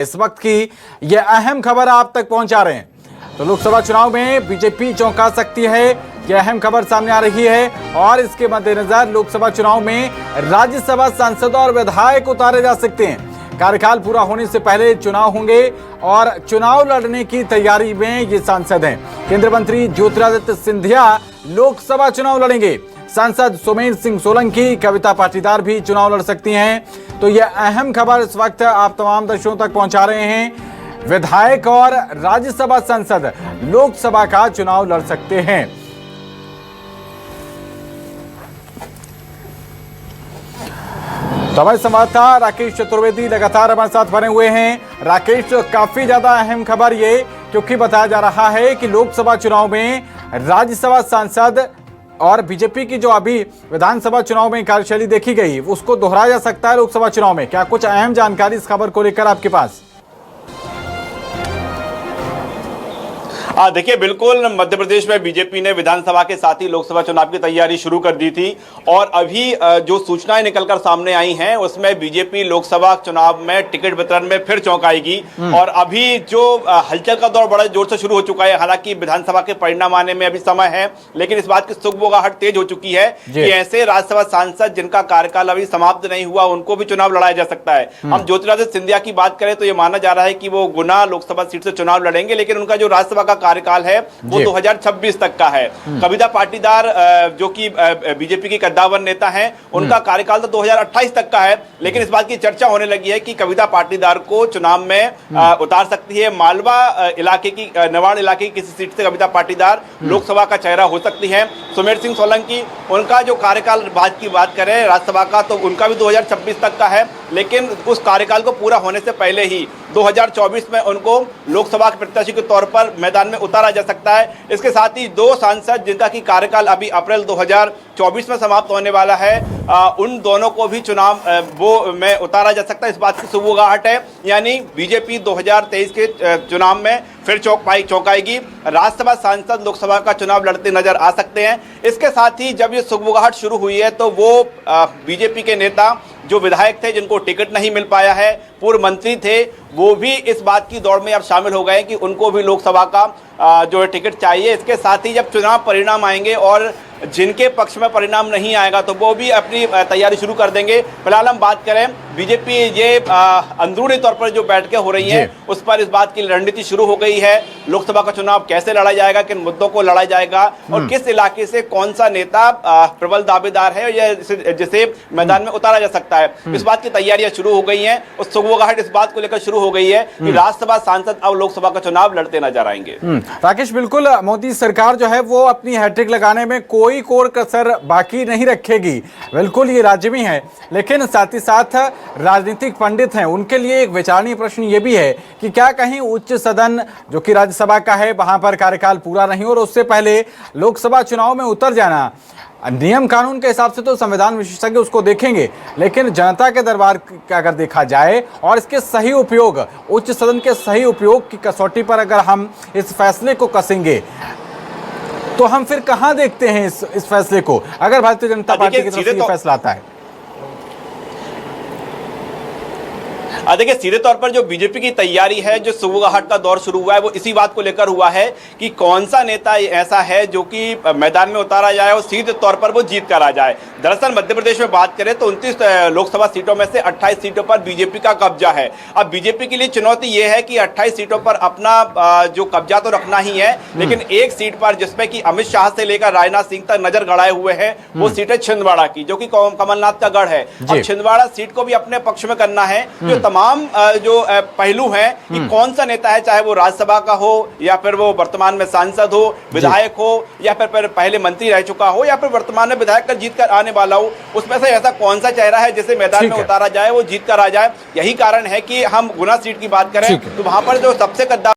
इस वक्त की यह अहम खबर आप तक पहुंचा रहे हैं। तो लोकसभा चुनाव में बीजेपी चौंका सकती है, यह अहम खबर सामने आ रही है और इसके मद्देनजर लोकसभा चुनाव में राज्यसभा सांसद और विधायक उतारे जा सकते हैं। कार्यकाल पूरा होने से पहले चुनाव होंगे और चुनाव लड़ने की तैयारी में ये सांसद हैं। केंद्रीय मंत्री ज्योतिरादित्य सिंधिया लोकसभा चुनाव लड़ेंगे। सांसद सोमेन सिंह सोलंकी, कविता पाटीदार भी चुनाव लड़ सकती हैं। तो यह अहम खबर इस वक्त आप तमाम दर्शकों तक पहुंचा रहे हैं। विधायक और राज्यसभा सांसद लोकसभा का चुनाव लड़ सकते हैं। तो हमारे संवाददाता राकेश चतुर्वेदी लगातार हमारे साथ बने हुए हैं। राकेश, काफी ज्यादा अहम खबर ये, क्योंकि बताया जा रहा है कि लोकसभा चुनाव में राज्यसभा सांसद और बीजेपी की जो अभी विधानसभा चुनाव में कार्यशैली देखी गई उसको दोहराया जा सकता है लोकसभा चुनाव में। क्या कुछ अहम जानकारी इस खबर को लेकर आपके पास? देखिए, बिल्कुल मध्य प्रदेश में बीजेपी ने विधानसभा के साथ ही लोकसभा चुनाव की तैयारी शुरू कर दी थी और अभी जो सूचनाएं निकलकर सामने आई हैं उसमें बीजेपी लोकसभा चुनाव में टिकट वितरण में फिर चौंकाएगी। और अभी जो हलचल का दौर बड़े जोर से शुरू हो चुका है। हालांकि विधानसभा के परिणाम आने में अभी समय है, लेकिन इस बात की सुगबुगाहट तेज हो चुकी है कि ऐसे राज्यसभा सांसद जिनका कार्यकाल अभी समाप्त नहीं हुआ उनको भी चुनाव लड़ाया जा सकता है। हम ज्योतिरादित्य सिंधिया की बात करें तो यह माना जा रहा है कि वो गुना लोकसभा सीट से चुनाव लड़ेंगे, लेकिन उनका जो राज्यसभा का कार्यकाल है वो 2026 तक का है। कविता पाटीदार जो कि बीजेपी की कद्दावर नेता हैं, उनका कार्यकाल तो 2028 तक का है, लेकिन इस बात की चर्चा होने लगी है कि कविता पाटीदार को चुनाव में उतार सकती है। मालवा इलाके की, नवाड़ इलाके की किसी सीट से कविता पाटीदार लोकसभा का चेहरा हो सकती है। सुमेर सिंह सोलंकी, उनका जो कार्यकाल की बात करें राज्यसभा का, तो उनका भी 2026 तक का है, लेकिन उस कार्यकाल को पूरा होने से पहले ही 2024 में उनको लोकसभा के प्रत्याशी के तौर पर मैदान में उतारा जा सकता है। इसके साथ ही दो सांसद जिनका की कार्यकाल अभी अप्रैल 2024 में समाप्त होने वाला है, उन दोनों को भी चुनाव में उतारा जा सकता है। इस बात की सुगबुगाहट है, यानी बीजेपी 2023 के चुनाव में फिर चौंकाएगी। राज्यसभा सांसद लोकसभा का चुनाव लड़ते नजर आ सकते हैं। इसके साथ ही जब ये सुगबुगाहट शुरू हुई है तो वो बीजेपी के नेता जो विधायक थे जिनको टिकट नहीं मिल पाया है, पूर्व मंत्री थे, वो भी इस बात की दौड़ में अब शामिल हो गए कि उनको भी लोकसभा का जो है टिकट चाहिए। इसके साथ ही जब चुनाव परिणाम आएंगे और जिनके पक्ष में परिणाम नहीं आएगा तो वो भी अपनी तैयारी शुरू कर देंगे। फिलहाल हम बात करें बीजेपी ये अंदरूनी तौर पर जो बैठकें हो रही हैं उस पर इस बात की रणनीति शुरू हो गई है। लोकसभा का चुनाव कैसे लड़ा जाएगा, किन मुद्दों को लड़ा जाएगा और किस इलाके से कौन सा नेता प्रबल दावेदार है या जिसे मैदान में उतारा जा सकता है, इस बात की तैयारियां शुरू हो गई हैं। और सुगबुगाहट इस बात को लेकर शुरू हो गई है कि राज्यसभा सांसद अब लोकसभा का चुनाव लड़ते नजर आएंगे। राकेश, बिल्कुल मोदी सरकार जो है वो अपनी हैट्रिक लगाने में कोई कोर कसर बाकी नहीं रखेगी। बिल्कुल ये लाजिमी है, लेकिन साथ ही साथ राजनीतिक पंडित हैं, उनके लिए एक विचारणीय प्रश्न ये भी है कि क्या कहीं उच्च सदन जो कि राज्यसभा का है वहां पर कार्यकाल पूरा नहीं और उससे पहले लोकसभा चुनाव में उतर जाना, नियम कानून के हिसाब से तो संविधान विशेषज्ञ उसको देखेंगे, लेकिन जनता के दरबार का अगर देखा जाए और इसके सही उपयोग, उच्च सदन के सही उपयोग की कसौटी पर अगर हम इस फैसले को कसेंगे तो हम फिर कहां देखते हैं इस फैसले को, अगर भारतीय जनता पार्टी की तरफ से ये फैसला आता है? देखिए, सीधे तौर पर जो बीजेपी की तैयारी है, जो सुगबुगाहट का दौर शुरू हुआ है, वो इसी बात को लेकर हुआ है कि कौन सा नेता ऐसा है जो कि मैदान में उतारा जाए और सीधे तौर पर वो जीत कर आ जाए। दरअसल मध्य प्रदेश में बात करें तो 29 लोकसभा सीटों में से 28 सीटों पर बीजेपी का कब्जा है। अब बीजेपी के लिए चुनौती ये है कि 28 सीटों पर अपना जो कब्जा तो रखना ही है, लेकिन एक सीट पर जिसमें कि अमित शाह से लेकर राजनाथ सिंह तक नजर गड़ाए हुए हैं, वो सीट है छिंदवाड़ा की, जो कि कमलनाथ का गढ़ है। अब छिंदवाड़ा सीट को भी अपने पक्ष में करना है। जो तमाम जो पहलू हैं कि कौन सा नेता है, चाहे वो राज्यसभा का हो या फिर वो वर्तमान में सांसद हो, विधायक हो या फिर पहले मंत्री रह चुका हो या फिर वर्तमान में विधायक कर जीत कर आने वाला हो, उसमें से ऐसा कौन सा चेहरा है जिसे मैदान में उतारा जाए, वो जीत कर आ जाए। यही कारण है कि हम गुना सीट की बात करें तो वहां पर जो सबसे